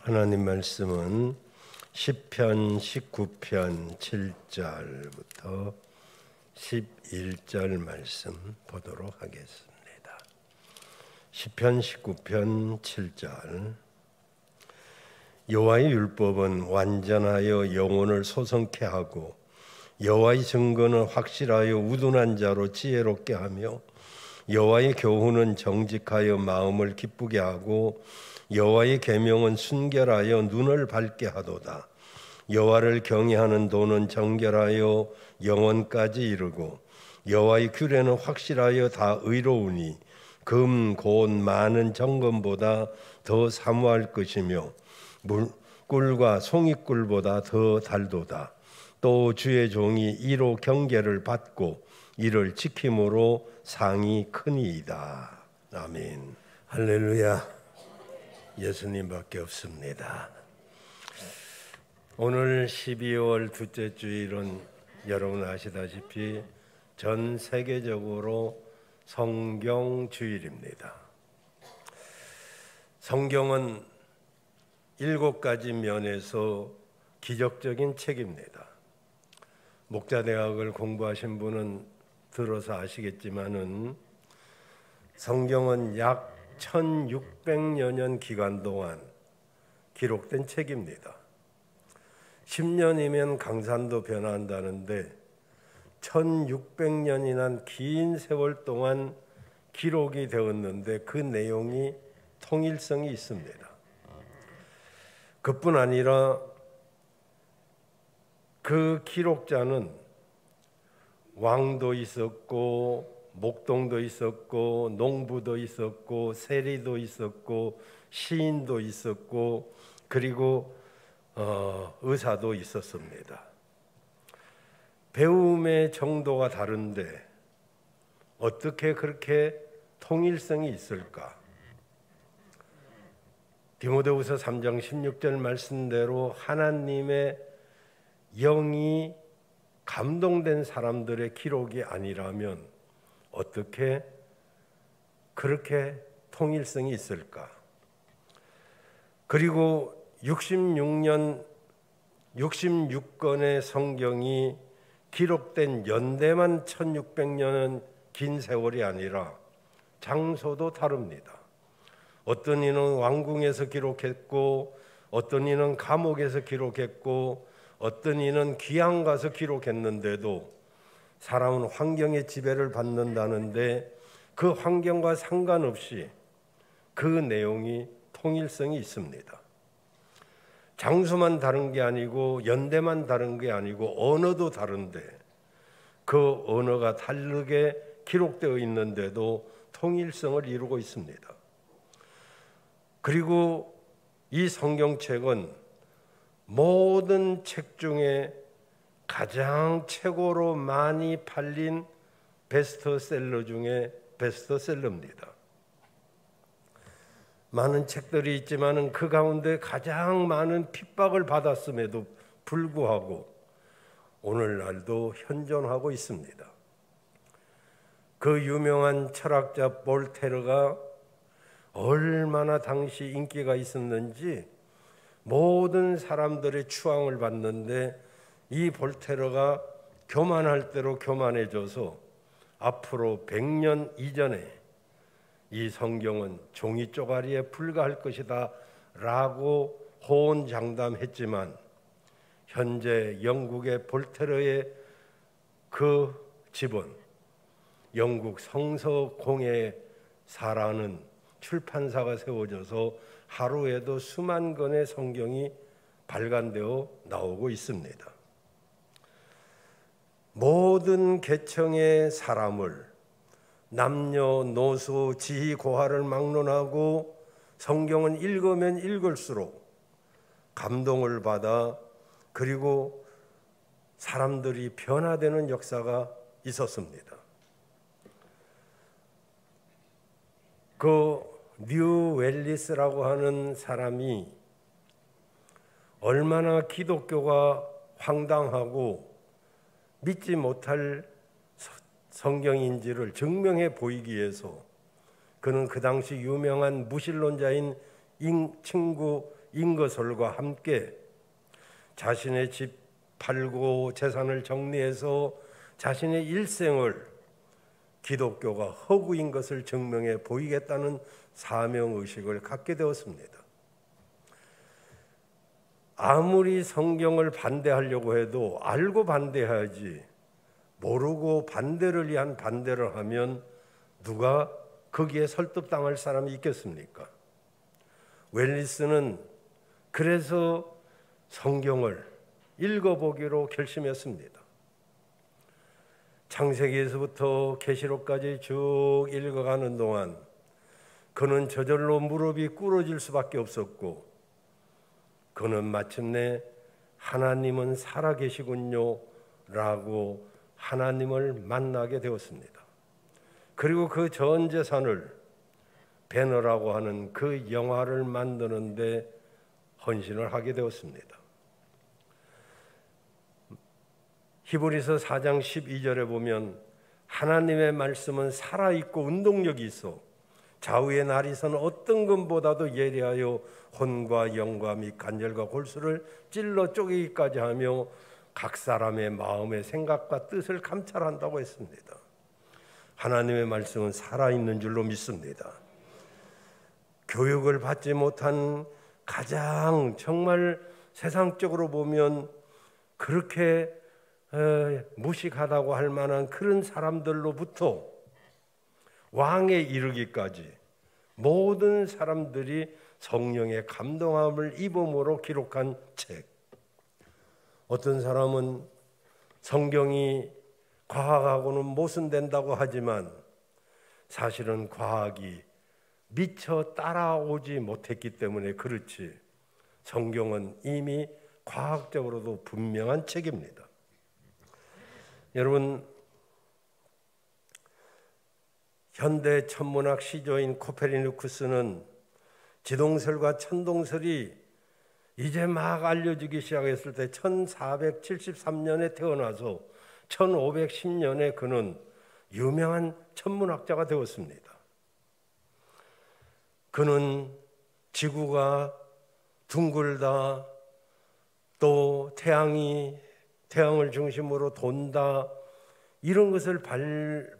하나님 말씀은 시편 19편 7절부터 11절 말씀 보도록 하겠습니다. 시편 19편 7절. 여호와의 율법은 완전하여 영혼을 소성케 하고 여호와의 증거는 확실하여 우둔한 자로 지혜롭게 하며 여호와의 교훈은 정직하여 마음을 기쁘게 하고 여호와의 계명은 순결하여 눈을 밝게 하도다. 여호와를 경외하는 도는 정결하여 영혼까지 이르고 여호와의 규례는 확실하여 다 의로우니 금, 곧 많은 정금보다 더 사모할 것이며 꿀과 송이꿀보다 더 달도다. 또 주의 종이 이로 경계를 받고 이를 지킴으로 상이 크니이다. 아멘. 할렐루야. 예수님밖에 없습니다. 오늘 12월 둘째 주일은 여러분 아시다시피 전 세계적으로 성경 주일입니다. 성경은 7가지 면에서 기적적인 책입니다. 목자대학을 공부하신 분은 들어서 아시겠지만은 성경은 약 1600여 년 기간 동안 기록된 책입니다. 10년이면 강산도 변화한다는데 1600년이나 긴 세월 동안 기록이 되었는데 그 내용이 통일성이 있습니다. 그뿐 아니라 그 기록자는 왕도 있었고 목동도 있었고 농부도 있었고 세리도 있었고 시인도 있었고 그리고 의사도 있었습니다. 배움의 정도가 다른데 어떻게 그렇게 통일성이 있을까? 디모데후서 3장 16절 말씀대로 하나님의 영이 감동된 사람들의 기록이 아니라면 어떻게 그렇게 통일성이 있을까? 그리고 66권의 성경이 기록된 연대만 1600년은 긴 세월이 아니라 장소도 다릅니다. 어떤 이는 왕궁에서 기록했고 어떤 이는 감옥에서 기록했고 어떤 이는 귀양 가서 기록했는데도 사람은 환경의 지배를 받는다는데 그 환경과 상관없이 그 내용이 통일성이 있습니다. 장소만 다른 게 아니고 연대만 다른 게 아니고 언어도 다른데 그 언어가 다르게 기록되어 있는데도 통일성을 이루고 있습니다. 그리고 이 성경책은 모든 책 중에 가장 최고로 많이 팔린 베스트셀러 중에 베스트셀러입니다. 많은 책들이 있지만 그 가운데 가장 많은 핍박을 받았음에도 불구하고 오늘날도 현존하고 있습니다. 그 유명한 철학자 볼테르가 얼마나 당시 인기가 있었는지 모든 사람들의 추앙을 받는데 이 볼테르가 교만할 대로 교만해져서 앞으로 100년 이전에 이 성경은 종이 쪼가리에 불과할 것이다 라고 호언장담했지만 현재 영국의 볼테르의 그 집은 영국 성서공예사라는 출판사가 세워져서 하루에도 수만 권의 성경이 발간되어 나오고 있습니다. 모든 계층의 사람을 남녀노소 지희고하를 막론하고 성경은 읽으면 읽을수록 감동을 받아 그리고 사람들이 변화되는 역사가 있었습니다. 그 뉴 웰리스라고 하는 사람이 얼마나 기독교가 황당하고 믿지 못할 성경인지를 증명해 보이기 위해서 그는 그 당시 유명한 무신론자인 친구 인거설과 함께 자신의 집 팔고 재산을 정리해서 자신의 일생을 기독교가 허구인 것을 증명해 보이겠다는 사명의식을 갖게 되었습니다. 아무리 성경을 반대하려고 해도 알고 반대해야지, 모르고 반대를 위한 반대를 하면 누가 거기에 설득당할 사람이 있겠습니까? 웰리스는 그래서 성경을 읽어보기로 결심했습니다. 창세기에서부터 계시록까지 쭉 읽어가는 동안 그는 저절로 무릎이 꿇어질 수밖에 없었고, 그는 마침내 하나님은 살아계시군요 라고 하나님을 만나게 되었습니다. 그리고 그 전 재산을 배너라고 하는 그 영화를 만드는데 헌신을 하게 되었습니다. 히브리서 4장 12절에 보면 하나님의 말씀은 살아있고 운동력이 있어 좌우의 날이선 어떤 것보다도 예리하여 혼과 영과 및 관절과 골수를 찔러 쪼개기까지 하며 각 사람의 마음의 생각과 뜻을 감찰한다고 했습니다. 하나님의 말씀은 살아있는 줄로 믿습니다. 교육을 받지 못한 가장 정말 세상적으로 보면 그렇게 무식하다고 할 만한 그런 사람들로부터 왕에 이르기까지 모든 사람들이 성령의 감동함을 입음으로 기록한 책. 어떤 사람은 성경이 과학하고는 모순된다고 하지만 사실은 과학이 미처 따라오지 못했기 때문에 그렇지, 성경은 이미 과학적으로도 분명한 책입니다. 여러분, 현대 천문학 시조인 코페르니쿠스는 지동설과 천동설이 이제 막 알려지기 시작했을 때 1473년에 태어나서 1510년에 그는 유명한 천문학자가 되었습니다. 그는 지구가 둥글다, 또 태양을 중심으로 돈다, 이런 것을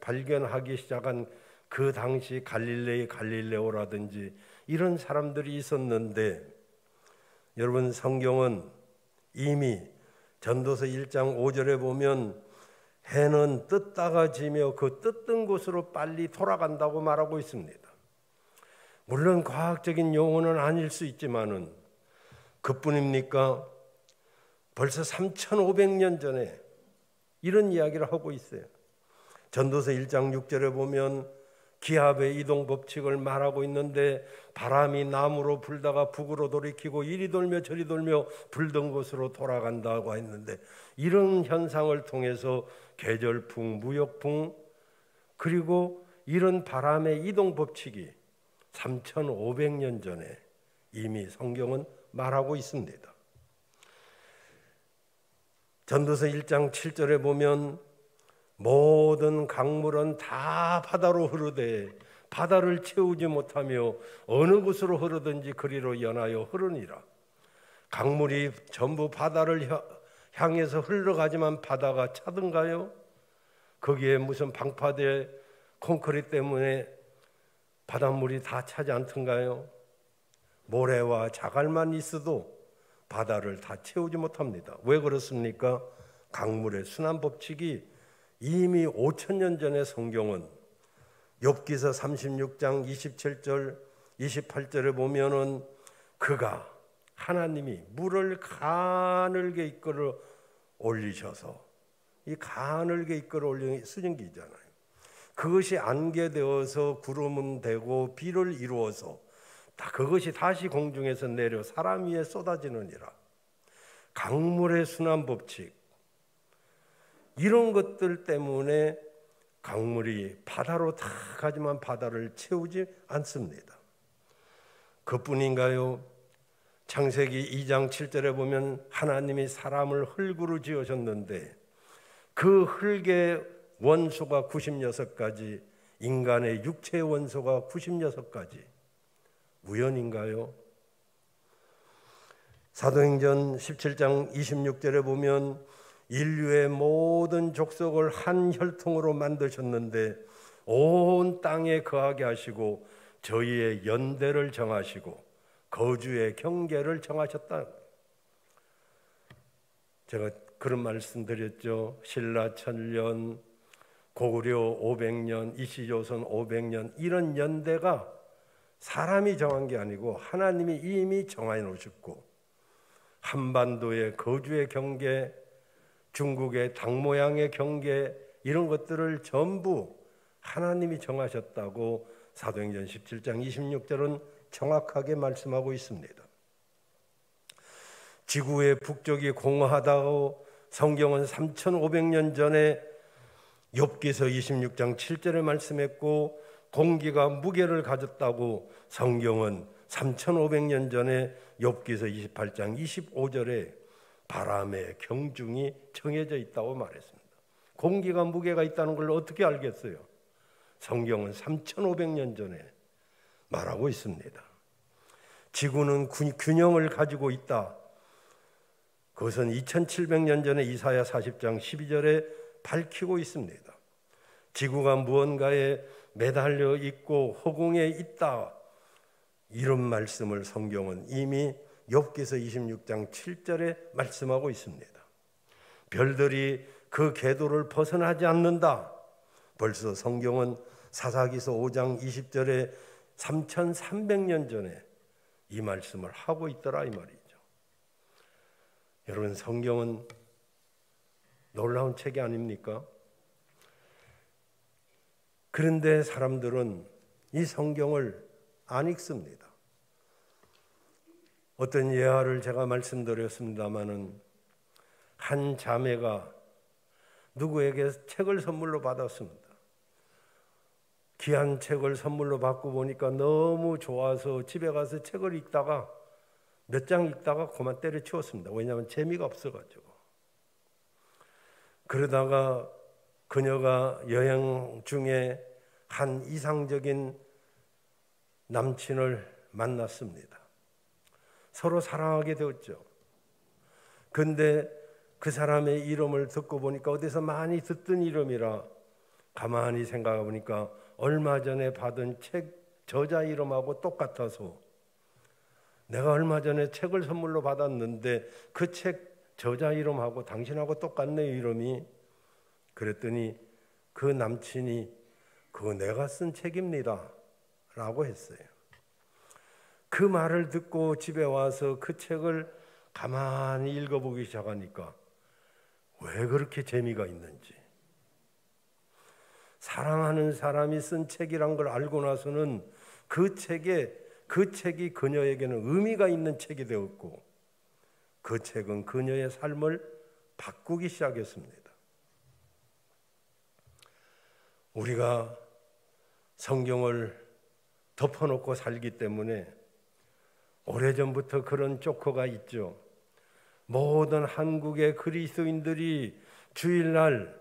발견하기 시작한 그 당시 갈릴레오라든지 이런 사람들이 있었는데, 여러분, 성경은 이미 전도서 1장 5절에 보면 해는 떴다가 지며 그 떴던 곳으로 빨리 돌아간다고 말하고 있습니다. 물론 과학적인 용어는 아닐 수 있지만은 그뿐입니까? 벌써 3500년 전에 이런 이야기를 하고 있어요. 전도서 1장 6절에 보면 기압의 이동 법칙을 말하고 있는데, 바람이 남으로 불다가 북으로 돌이키고 이리 돌며 저리 돌며 불던 곳으로 돌아간다고 했는데, 이런 현상을 통해서 계절풍, 무역풍, 그리고 이런 바람의 이동 법칙이 3500년 전에 이미 성경은 말하고 있습니다. 전도서 1장 7절에 보면 모든 강물은 다 바다로 흐르되 바다를 채우지 못하며 어느 곳으로 흐르든지 그리로 연하여 흐르니라. 강물이 전부 바다를 향해서 흘러가지만 바다가 차든가요? 거기에 무슨 방파제 콘크리트 때문에 바닷물이 다 차지 않던가요? 모래와 자갈만 있어도 바다를 다 채우지 못합니다. 왜 그렇습니까? 강물의 순환 법칙이 이미 5000년 전에 성경은 욥기서 36장 27절 28절에 보면은 그가 하나님이 물을 가늘게 이끌어 올리셔서, 이 가늘게 이끌어 올리는 수증기잖아요. 그것이 안개되어서 구름은 되고 비를 이루어서 그것이 다시 공중에서 내려 사람 위에 쏟아지느니라. 강물의 순환 법칙, 이런 것들 때문에 강물이 바다로 다 가지만 바다를 채우지 않습니다. 그뿐인가요? 창세기 2장 7절에 보면 하나님이 사람을 흙으로 지으셨는데 그 흙의 원소가 96가지, 인간의 육체의 원소가 96가지. 우연인가요? 사도행전 17장 26절에 보면 인류의 모든 족속을 한 혈통으로 만드셨는데 온 땅에 거하게 하시고 저희의 연대를 정하시고 거주의 경계를 정하셨다. 제가 그런 말씀 드렸죠. 신라 1000년, 고구려 500년, 이시조선 500년, 이런 연대가 사람이 정한 게 아니고 하나님이 이미 정해 놓으셨고, 한반도의 거주의 경계, 중국의 당 모양의 경계, 이런 것들을 전부 하나님이 정하셨다고 사도행전 17장 26절은 정확하게 말씀하고 있습니다. 지구의 북쪽이 공허하다고 성경은 3500년 전에 욥기서 26장 7절에 말씀했고, 공기가 무게를 가졌다고 성경은 3500년 전에 욥기서 28장 25절에 바람의 경중이 정해져 있다고 말했습니다. 공기가 무게가 있다는 걸 어떻게 알겠어요? 성경은 3500년 전에 말하고 있습니다. 지구는 균형을 가지고 있다. 그것은 2700년 전에 이사야 40장 12절에 밝히고 있습니다. 지구가 무언가에 매달려 있고 허공에 있다. 이런 말씀을 성경은 이미 욥기서 26장 7절에 말씀하고 있습니다. 별들이 그 궤도를 벗어나지 않는다. 벌써 성경은 사사기서 5장 20절에 3300년 전에 이 말씀을 하고 있더라 이 말이죠. 여러분, 성경은 놀라운 책이 아닙니까? 그런데 사람들은 이 성경을 안 읽습니다. 어떤 예화를 제가 말씀드렸습니다마는 한 자매가 누구에게 책을 선물로 받았습니다. 귀한 책을 선물로 받고 보니까 너무 좋아서 집에 가서 책을 읽다가 몇 장 읽다가 그만 때려치웠습니다. 왜냐하면 재미가 없어가지고. 그러다가 그녀가 여행 중에 한 이상적인 남친을 만났습니다. 서로 사랑하게 되었죠. 그런데 그 사람의 이름을 듣고 보니까 어디서 많이 듣던 이름이라 가만히 생각해 보니까 얼마 전에 받은 책 저자 이름하고 똑같아서 내가 얼마 전에 책을 선물로 받았는데 그 책 저자 이름하고 당신하고 똑같네 이름이. 그랬더니 그 남친이 그거 내가 쓴 책입니다 라고 했어요. 그 말을 듣고 집에 와서 그 책을 가만히 읽어보기 시작하니까 왜 그렇게 재미가 있는지, 사랑하는 사람이 쓴 책이란 걸 알고 나서는 그 책이 그녀에게는 의미가 있는 책이 되었고 그 책은 그녀의 삶을 바꾸기 시작했습니다. 우리가 성경을 덮어놓고 살기 때문에 오래전부터 그런 조커가 있죠. 모든 한국의 그리스도인들이 주일날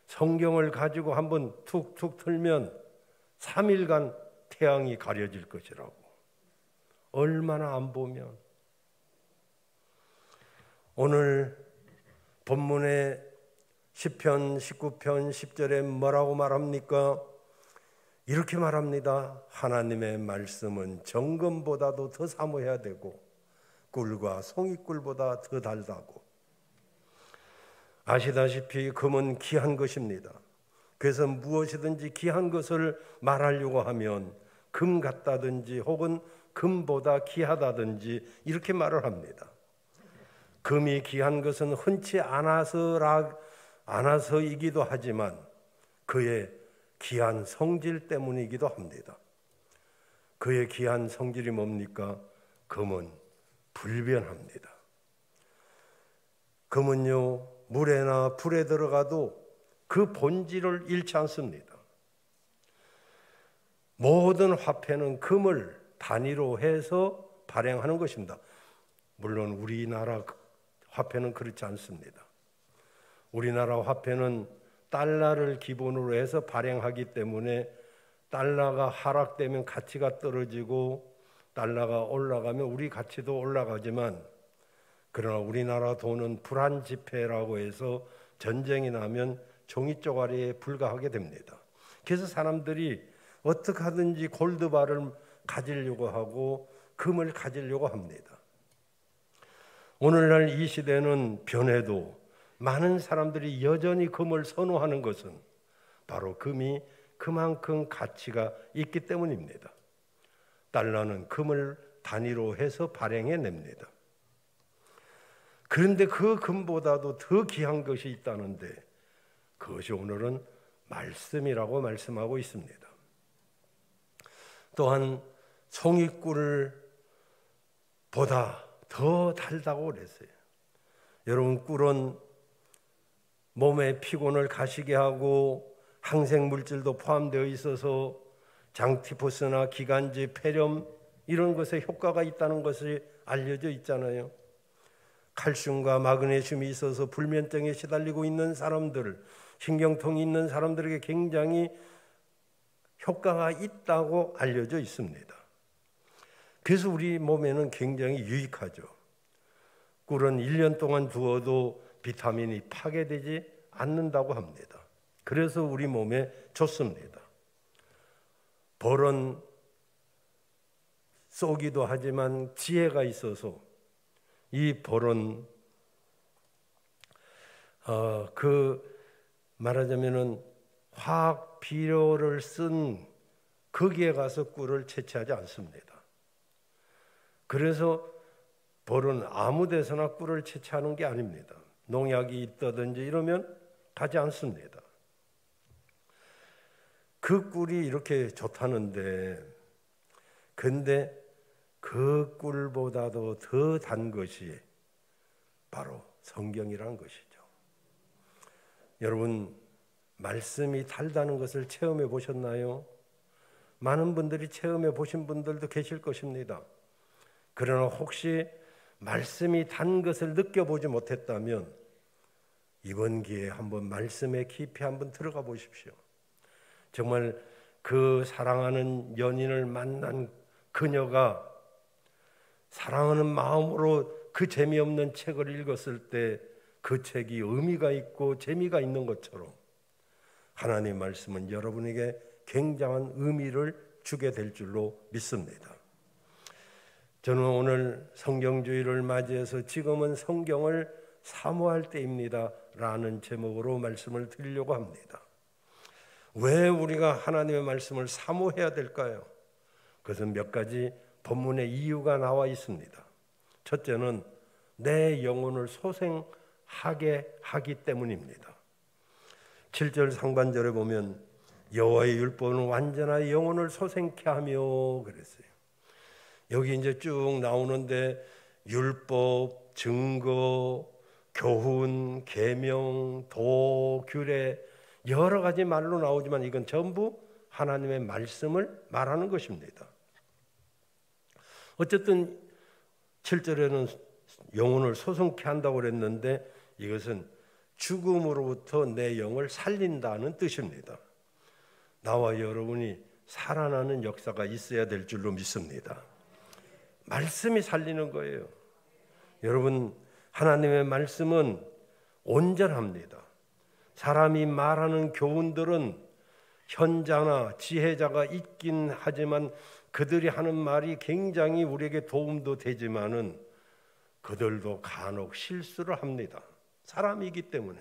성경을 가지고 한번 툭툭 틀면 3일간 태양이 가려질 것이라고. 얼마나 안 보면. 오늘 본문의 시편 19편 10절에 뭐라고 말합니까? 이렇게 말합니다. 하나님의 말씀은 정금보다도 더 사모해야 되고 꿀과 송이꿀보다 더 달다고. 아시다시피 금은 귀한 것입니다. 그래서 무엇이든지 귀한 것을 말하려고 하면 금 같다든지 혹은 금보다 귀하다든지 이렇게 말을 합니다. 금이 귀한 것은 흔치 않아서이기도 하지만 그의 귀한 성질 때문이기도 합니다. 그의 귀한 성질이 뭡니까? 금은 불변합니다. 금은요, 물에나 불에 들어가도 그 본질을 잃지 않습니다. 모든 화폐는 금을 단위로 해서 발행하는 것입니다. 물론 우리나라 화폐는 그렇지 않습니다. 우리나라 화폐는 달러를 기본으로 해서 발행하기 때문에 달러가 하락되면 가치가 떨어지고 달러가 올라가면 우리 가치도 올라가지만 그러나 우리나라 돈은 불안지폐라고 해서 전쟁이 나면 종이 쪼가리에 불과하게 됩니다. 그래서 사람들이 어떻게 하든지 골드바를 가지려고 하고 금을 가지려고 합니다. 오늘날 이 시대는 변해도 많은 사람들이 여전히 금을 선호하는 것은 바로 금이 그만큼 가치가 있기 때문입니다. 달러는 금을 단위로 해서 발행해냅니다. 그런데 그 금보다도 더 귀한 것이 있다는데 그것이 오늘은 말씀이라고 말씀하고 있습니다. 또한 송이꿀 보다 더 달다고 그랬어요. 여러분, 꿀은 몸의 피곤을 가시게 하고 항생 물질도 포함되어 있어서 장티푸스나 기관지, 폐렴 이런 것에 효과가 있다는 것이 알려져 있잖아요. 칼슘과 마그네슘이 있어서 불면증에 시달리고 있는 사람들, 신경통이 있는 사람들에게 굉장히 효과가 있다고 알려져 있습니다. 그래서 우리 몸에는 굉장히 유익하죠. 꿀은 1년 동안 두어도 비타민이 파괴되지 않는다고 합니다. 그래서 우리 몸에 좋습니다. 벌은 쏘기도 하지만 지혜가 있어서 이 벌은 말하자면은 화학 비료를 쓴 거기에 가서 꿀을 채취하지 않습니다. 그래서 벌은 아무 데서나 꿀을 채취하는 게 아닙니다. 농약이 있다든지 이러면 가지 않습니다. 그 꿀이 이렇게 좋다는데 근데 그 꿀보다도 더 단 것이 바로 성경이라는 것이죠. 여러분, 말씀이 달다는 것을 체험해 보셨나요? 많은 분들이 체험해 보신 분들도 계실 것입니다. 그러나 혹시 말씀이 단 것을 느껴보지 못했다면 이번 기회에 한번 말씀에 깊이 한번 들어가 보십시오. 정말 그 사랑하는 연인을 만난 그녀가 사랑하는 마음으로 그 재미없는 책을 읽었을 때 그 책이 의미가 있고 재미가 있는 것처럼 하나님의 말씀은 여러분에게 굉장한 의미를 주게 될 줄로 믿습니다. 저는 오늘 성경주의를 맞이해서 지금은 성경을 사모할 때입니다 라는 제목으로 말씀을 드리려고 합니다. 왜 우리가 하나님의 말씀을 사모해야 될까요? 그것은 몇 가지 본문의 이유가 나와 있습니다. 첫째는 내 영혼을 소생하게 하기 때문입니다. 7절 상반절에 보면 여호와의 율법은 완전한 영혼을 소생케 하며 그랬어요. 여기 이제 쭉 나오는데 율법, 증거, 교훈, 계명, 도, 규례 여러 가지 말로 나오지만 이건 전부 하나님의 말씀을 말하는 것입니다. 어쨌든 7절에는 영혼을 소생케 한다고 그랬는데 이것은 죽음으로부터 내 영을 살린다는 뜻입니다. 나와 여러분이 살아나는 역사가 있어야 될 줄로 믿습니다. 말씀이 살리는 거예요. 여러분, 하나님의 말씀은 온전합니다. 사람이 말하는 교훈들은 현자나 지혜자가 있긴 하지만 그들이 하는 말이 굉장히 우리에게 도움도 되지만은 그들도 간혹 실수를 합니다. 사람이기 때문에.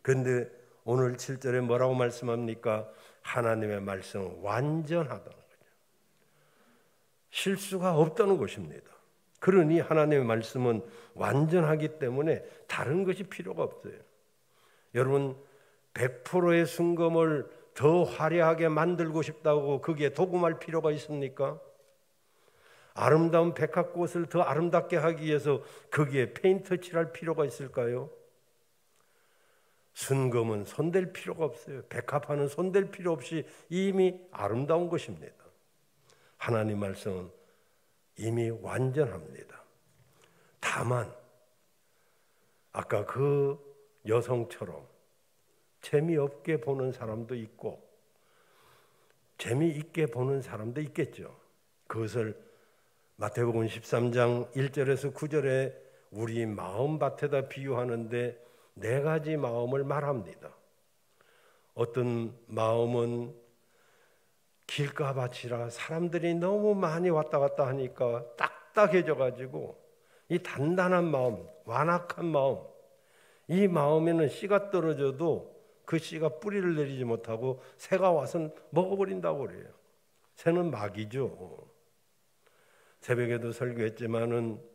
그런데 오늘 7절에 뭐라고 말씀합니까? 하나님의 말씀은 완전하다는 거죠. 실수가 없다는 것입니다. 그러니 하나님의 말씀은 완전하기 때문에 다른 것이 필요가 없어요. 여러분, 100%의 순금을 더 화려하게 만들고 싶다고 거기에 도금할 필요가 있습니까? 아름다운 백합꽃을 더 아름답게 하기 위해서 거기에 페인트 칠할 필요가 있을까요? 순금은 손댈 필요가 없어요. 백합화는 손댈 필요 없이 이미 아름다운 것입니다. 하나님 말씀은 이미 완전합니다. 다만 아까 그 여성처럼 재미없게 보는 사람도 있고 재미있게 보는 사람도 있겠죠. 그것을 마태복음 13장 1절에서 9절에 우리 마음밭에다 비유하는데 네 가지 마음을 말합니다. 어떤 마음은 길가밭이라 사람들이 너무 많이 왔다 갔다 하니까 딱딱해져 가지고 이 단단한 마음, 완악한 마음, 이 마음에는 씨가 떨어져도 그 씨가 뿌리를 내리지 못하고 새가 와서 먹어버린다고 그래요. 새는 마귀죠. 새벽에도 설교했지만은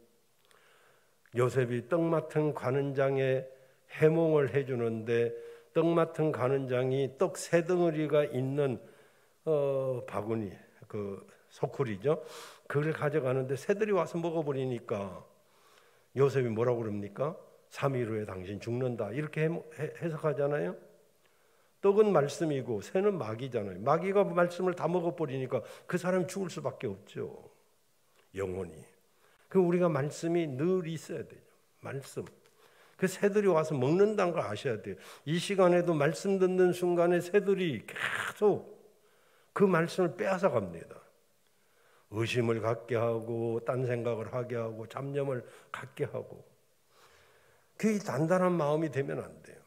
요셉이 떡 맡은 관원장에 해몽을 해주는데 떡 맡은 관원장이 떡 세 덩어리가 있는 바구니, 그 소쿠리죠. 그걸 가져가는데 새들이 와서 먹어버리니까 요셉이 뭐라고 그럽니까? 3일 후에 당신 죽는다, 이렇게 해석하잖아요. 떡은 말씀이고 새는 마귀잖아요. 마귀가 말씀을 다 먹어버리니까 그 사람이 죽을 수밖에 없죠. 영혼이. 그 우리가 말씀이 늘 있어야 돼요. 말씀. 그 새들이 와서 먹는다는 걸 아셔야 돼요. 이 시간에도 말씀 듣는 순간에 새들이 계속 그 말씀을 빼앗아 갑니다. 의심을 갖게 하고 딴 생각을 하게 하고 잡념을 갖게 하고. 그게 단단한 마음이 되면 안 돼요.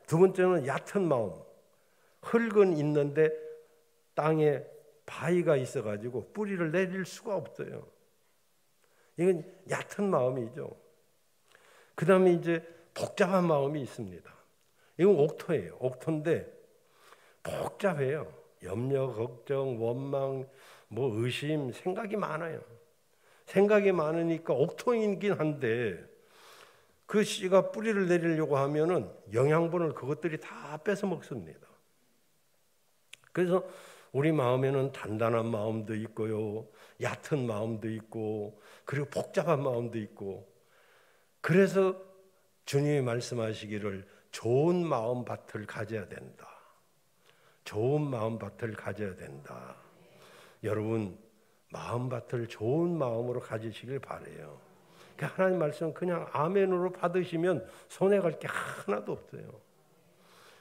두 번째는 얕은 마음. 흙은 있는데 땅에 바위가 있어가지고 뿌리를 내릴 수가 없어요. 이건 얕은 마음이죠. 그 다음에 이제 복잡한 마음이 있습니다. 이건 옥토예요. 옥토인데 복잡해요. 염려, 걱정, 원망, 뭐 의심, 생각이 많아요. 생각이 많으니까 옥토이긴 한데 그 씨가 뿌리를 내리려고 하면은 영양분을 그것들이 다 뺏어 먹습니다. 그래서 우리 마음에는 단단한 마음도 있고요, 얕은 마음도 있고, 그리고 복잡한 마음도 있고. 그래서 주님이 말씀하시기를 좋은 마음밭을 가져야 된다. 좋은 마음밭을 가져야 된다. 여러분, 마음밭을 좋은 마음으로 가지시길 바라요. 하나님 말씀 그냥 아멘으로 받으시면 손해갈 게 하나도 없어요.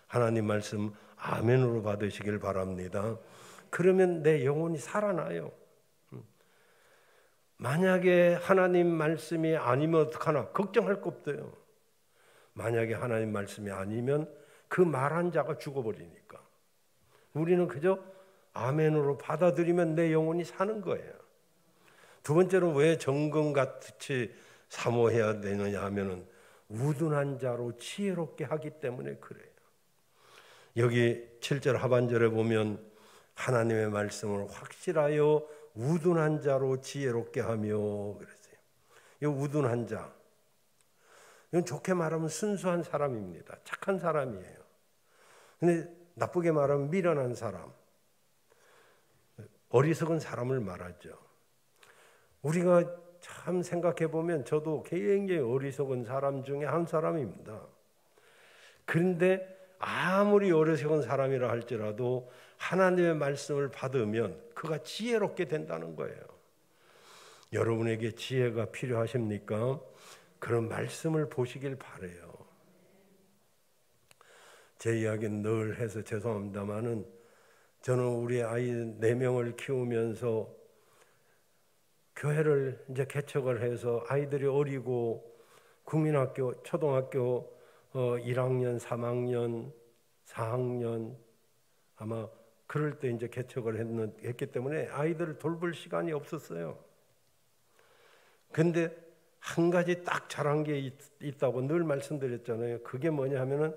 하나님 말씀 아멘으로 받으시길 바랍니다. 그러면 내 영혼이 살아나요. 만약에 하나님 말씀이 아니면 어떡하나 걱정할 거 없어요. 만약에 하나님 말씀이 아니면 그 말한 자가 죽어버리니까 우리는 그저 아멘으로 받아들이면 내 영혼이 사는 거예요. 두 번째로 왜 정금같이 사모해야 되느냐 하면은 우둔한 자로 지혜롭게 하기 때문에 그래요. 여기 7절 하반절에 보면 하나님의 말씀을 확실하여 우둔한 자로 지혜롭게 하며 그랬어요. 이 우둔한 자, 이건 좋게 말하면 순수한 사람입니다. 착한 사람이에요. 근데 나쁘게 말하면 미련한 사람, 어리석은 사람을 말하죠. 우리가 참 생각해 보면 저도 굉장히 어리석은 사람 중에 한 사람입니다. 그런데 아무리 어리석은 사람이라 할지라도 하나님의 말씀을 받으면 그가 지혜롭게 된다는 거예요. 여러분에게 지혜가 필요하십니까? 그런 말씀을 보시길 바라요. 제 이야기는 늘 해서 죄송합니다만은 저는 우리 아이 4명을 키우면서 교회를 이제 개척을 해서 아이들이 어리고 국민학교, 초등학교 1학년, 3학년, 4학년 아마 그럴 때 이제 개척을 했기 때문에 아이들을 돌볼 시간이 없었어요. 근데 한 가지 딱 잘한 게 있다고 늘 말씀드렸잖아요. 그게 뭐냐 하면은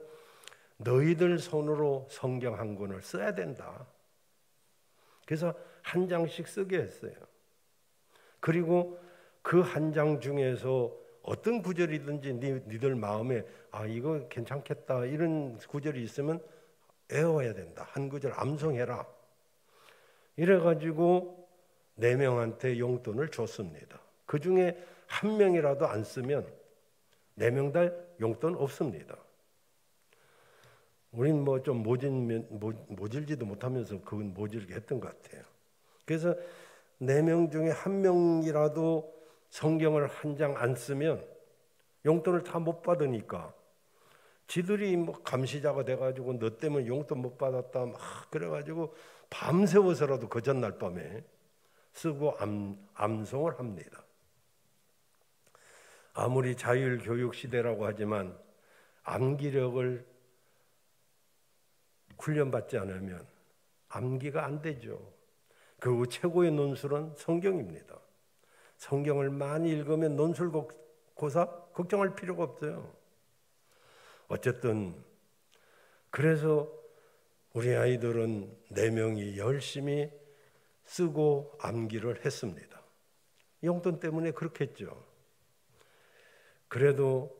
너희들 손으로 성경 한 권을 써야 된다. 그래서 한 장씩 쓰게 했어요. 그리고 그 한 장 중에서 어떤 구절이든지 니들 마음에 아 이거 괜찮겠다 이런 구절이 있으면 외워야 된다. 한 구절 암송해라. 이래가지고 4명한테 용돈을 줬습니다. 그 중에 1명이라도 안 쓰면 4명 다 용돈 없습니다. 우린 뭐 좀 모질지도 못하면서 그건 모질게 했던 것 같아요. 그래서 4명 중에 1명이라도 성경을 한 장 안 쓰면 용돈을 다 못 받으니까 지들이 뭐 감시자가 돼가지고 너 때문에 용돈 못 받았다 막 그래가지고 밤새워서라도 그 전날 밤에 쓰고 암송을 합니다. 아무리 자율교육 시대라고 하지만 암기력을 훈련받지 않으면 암기가 안 되죠. 그리고 최고의 논술은 성경입니다. 성경을 많이 읽으면 논술고사 걱정할 필요가 없어요. 어쨌든 그래서 우리 아이들은 4명이 열심히 쓰고 암기를 했습니다. 용돈 때문에 그렇게 했죠. 그래도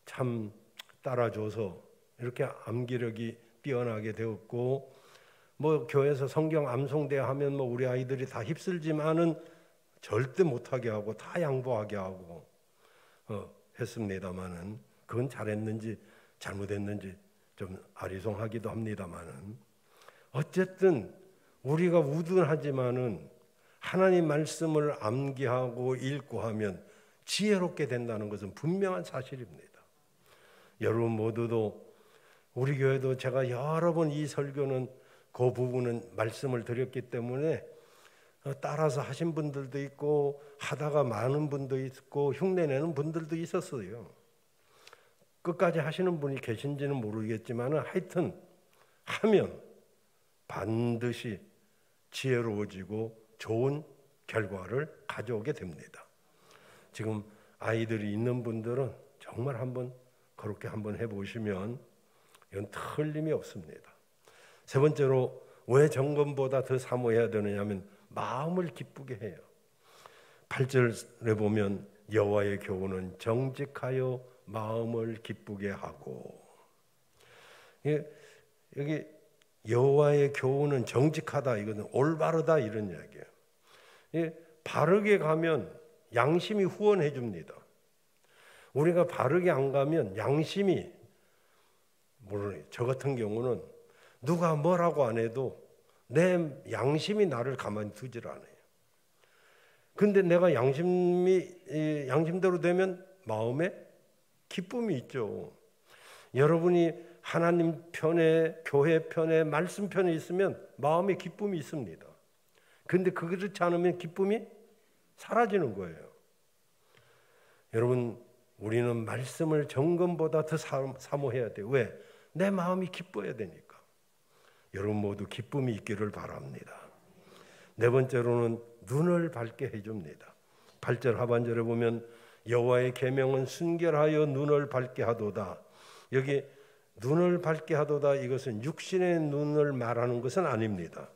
참 따라줘서 이렇게 암기력이 뛰어나게 되었고, 뭐 교회에서 성경 암송대 하면 뭐 우리 아이들이 다 휩쓸지만은 절대 못하게 하고 다 양보하게 하고 했습니다마는, 그건 잘했는지 잘못했는지 좀 아리송하기도 합니다마는, 어쨌든 우리가 우둔하지만은 하나님 말씀을 암기하고 읽고 하면 지혜롭게 된다는 것은 분명한 사실입니다. 여러분 모두도, 우리 교회도 제가 여러 번 이 설교는 그 부분은 말씀을 드렸기 때문에 따라서 하신 분들도 있고 하다가 많은 분도 있고 흉내내는 분들도 있었어요. 끝까지 하시는 분이 계신지는 모르겠지만 하여튼 하면 반드시 지혜로워지고 좋은 결과를 가져오게 됩니다. 지금 아이들이 있는 분들은 정말 한번 그렇게 한번 해보시면 이건 틀림이 없습니다. 세 번째로, 왜 점검보다 더 사모해야 되느냐 하면 마음을 기쁘게 해요. 8절에 보면 여호와의 교훈은 정직하여 마음을 기쁘게 하고, 여기 여호와의 교훈은 정직하다, 이거는 올바르다 이런 이야기예요. 바르게 가면 양심이 후원해 줍니다. 우리가 바르게 안 가면 양심이, 물론 저 같은 경우는 누가 뭐라고 안 해도 내 양심이 나를 가만히 두질 않아요. 근데 내가 양심대로 되면 마음에 기쁨이 있죠. 여러분이 하나님 편에, 교회 편에, 말씀 편에 있으면 마음에 기쁨이 있습니다. 근데 그렇지 않으면 기쁨이 사라지는 거예요. 여러분, 우리는 말씀을 정금보다 더 사모해야 돼요. 왜? 내 마음이 기뻐야 되니까. 여러분 모두 기쁨이 있기를 바랍니다. 네 번째로는 눈을 밝게 해줍니다. 8절 하반절에 보면 여호와의 계명은 순결하여 눈을 밝게 하도다. 여기 눈을 밝게 하도다, 이것은 육신의 눈을 말하는 것은 아닙니다.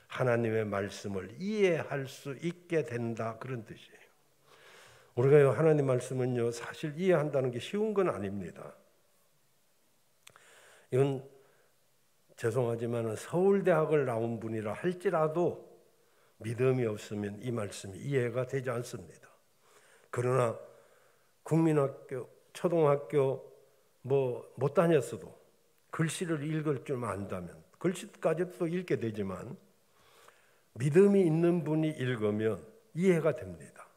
하나님의 말씀을 이해할 수 있게 된다, 그런 뜻이에요. 우리가 하나님 말씀은요, 사실 이해한다는 게 쉬운 건 아닙니다. 이건 죄송하지만 서울대학을 나온 분이라 할지라도 믿음이 없으면 이 말씀이 이해가 되지 않습니다. 그러나 국민학교, 초등학교 못 다녔어도 글씨를 읽을 줄만 안다면, 글씨까지도 읽게 되지만 믿음이 있는 분이 읽으면 이해가 됩니다.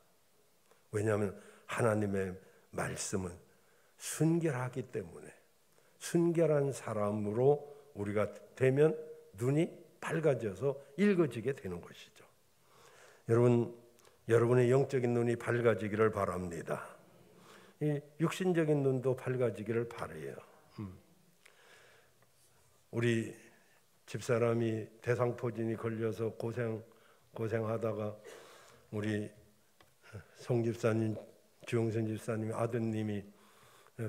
왜냐하면 하나님의 말씀은 순결하기 때문에, 순결한 사람으로 우리가 되면 눈이 밝아져서 읽어지게 되는 것이죠. 여러분의 영적인 눈이 밝아지기를 바랍니다. 이 육신적인 눈도 밝아지기를 바라요. 우리 집사람이 대상포진이 걸려서 고생하다가 우리 송 집사님, 주영선 집사님 아드님이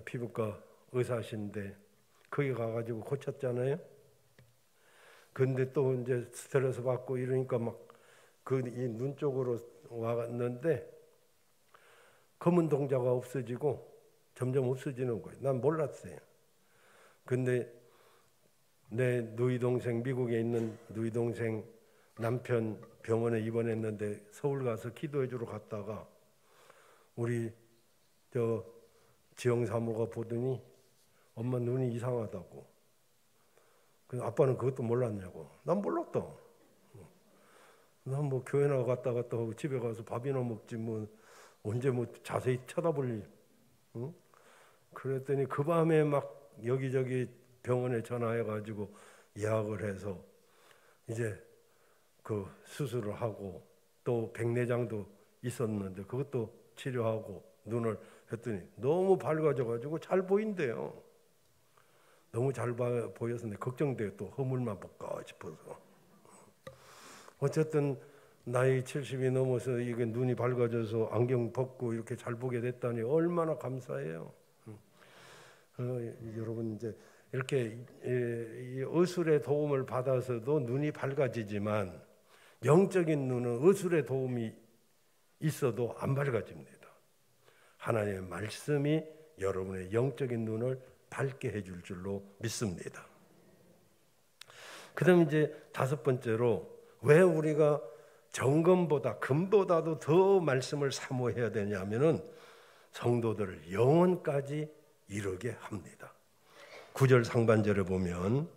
피부과 의사신데 거기 가가지고 고쳤잖아요. 근데 또 이제 스트레스 받고 이러니까 막 그 이 눈 쪽으로 왔는데 검은 동자가 없어지고 점점 없어지는 거예요. 난 몰랐어요. 근데 내 누이 동생, 미국에 있는 누이 동생 남편 병원에 입원했는데 서울 가서 기도해 주러 갔다가 우리 지영 사모가 보더니 엄마 눈이 이상하다고. 그래서 아빠는 그것도 몰랐냐고. 난 몰랐다. 난 뭐 교회나 갔다 하고 집에 가서 밥이나 먹지 뭐 언제 뭐 자세히 쳐다볼 일. 응? 그랬더니 그 밤에 막 여기저기 병원에 전화해가지고 예약을 해서 이제 수술을 하고 또 백내장도 있었는데 그것도 치료하고 눈을 했더니 너무 밝아져가지고 잘 보인대요. 너무 잘 보여서 걱정돼요. 또 허물만 볼까 싶어서. 어쨌든 나이 70이 넘어서 이게 눈이 밝아져서 안경 벗고 이렇게 잘 보게 됐다니 얼마나 감사해요. 여러분 이제 이렇게 이 의술의 도움을 받아서도 눈이 밝아지지만 영적인 눈은 의술의 도움이 있어도 안 밝아집니다. 하나님의 말씀이 여러분의 영적인 눈을 밝게 해줄 줄로 믿습니다. 그다음 이제 다섯 번째로 왜 우리가 정금보다 금보다도 더 말씀을 사모해야 되냐면은 성도들을 영원까지 이르게 합니다. 9절 상반절에 보면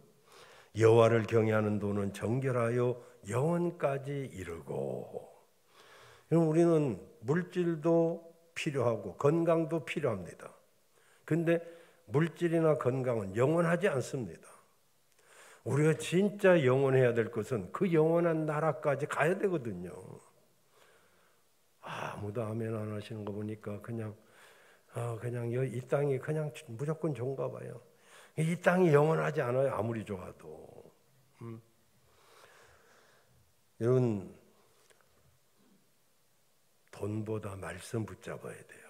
여호와를 경외하는 도는 정결하여 영원까지 이르고. 우리는 물질도 필요하고 건강도 필요합니다. 근데 물질이나 건강은 영원하지 않습니다. 우리가 진짜 영원해야 될 것은 그 영원한 나라까지 가야 되거든요. 아무도 아멘 안 하시는 거 보니까 그냥 이 땅이 그냥 무조건 좋은가 봐요. 이 땅이 영원하지 않아요. 아무리 좋아도. 여러분, 돈보다 말씀 붙잡아야 돼요.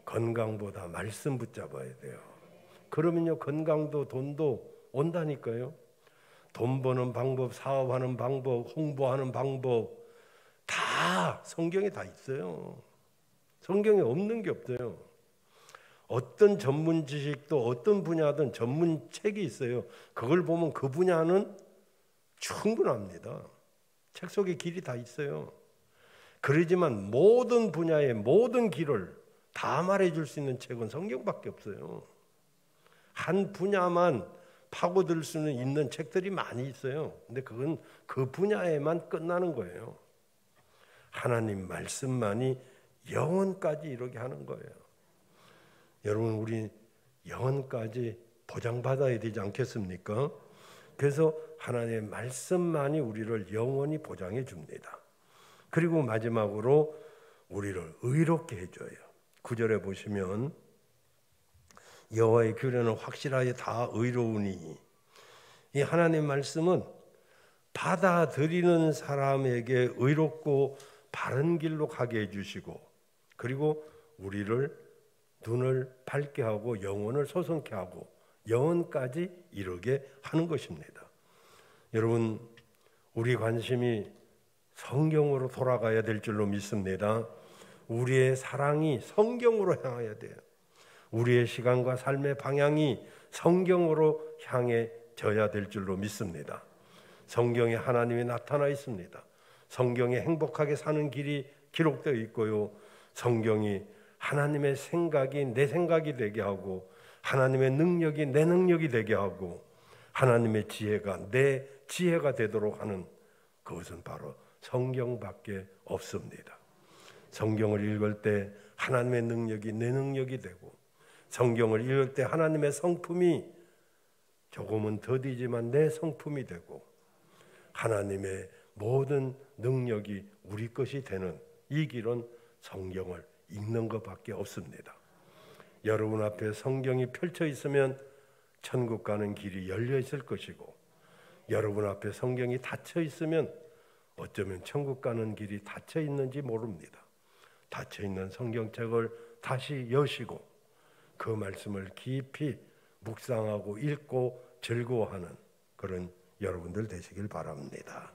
건강보다 말씀 붙잡아야 돼요. 그러면요, 건강도 돈도 온다니까요. 돈 버는 방법, 사업하는 방법, 홍보하는 방법 다 성경에 다 있어요. 성경에 없는 게 없어요. 어떤 전문 지식도 어떤 분야든 전문 책이 있어요. 그걸 보면 그 분야는 충분합니다. 책 속에 길이 다 있어요. 그러지만 모든 분야의 모든 길을 다 말해줄 수 있는 책은 성경밖에 없어요. 한 분야만 파고들 수는 있는 책들이 많이 있어요. 근데 그건 그 분야에만 끝나는 거예요. 하나님 말씀만이 영원까지 이루게 하는 거예요. 여러분, 우리 영원까지 보장받아야 되지 않겠습니까? 그래서 하나님의 말씀만이 우리를 영원히 보장해 줍니다. 그리고 마지막으로 우리를 의롭게 해줘요. 9절에 보시면 여호와의 규례는 확실하게 다 의로우니, 이 하나님 말씀은 받아들이는 사람에게 의롭고 바른 길로 가게 해주시고, 그리고 우리를 눈을 밝게 하고 영혼을 소성케 하고 영혼까지 이르게 하는 것입니다. 여러분, 우리 관심이 성경으로 돌아가야 될 줄로 믿습니다. 우리의 사랑이 성경으로 향해야 돼요. 우리의 시간과 삶의 방향이 성경으로 향해져야 될 줄로 믿습니다. 성경에 하나님이 나타나 있습니다. 성경에 행복하게 사는 길이 기록되어 있고요. 성경이 하나님의 생각이 내 생각이 되게 하고, 하나님의 능력이 내 능력이 되게 하고, 하나님의 지혜가 내 지혜가 되도록 하는 그것은 바로 성경밖에 없습니다. 성경을 읽을 때 하나님의 능력이 내 능력이 되고, 성경을 읽을 때 하나님의 성품이 조금은 더디지만 내 성품이 되고, 하나님의 모든 능력이 우리 것이 되는 이 길은 성경을 읽는 것밖에 없습니다. 여러분 앞에 성경이 펼쳐 있으면 천국 가는 길이 열려 있을 것이고, 여러분 앞에 성경이 닫혀 있으면 어쩌면 천국 가는 길이 닫혀 있는지 모릅니다. 닫혀 있는 성경책을 다시 여시고 그 말씀을 깊이 묵상하고 읽고 즐거워하는 그런 여러분들 되시길 바랍니다.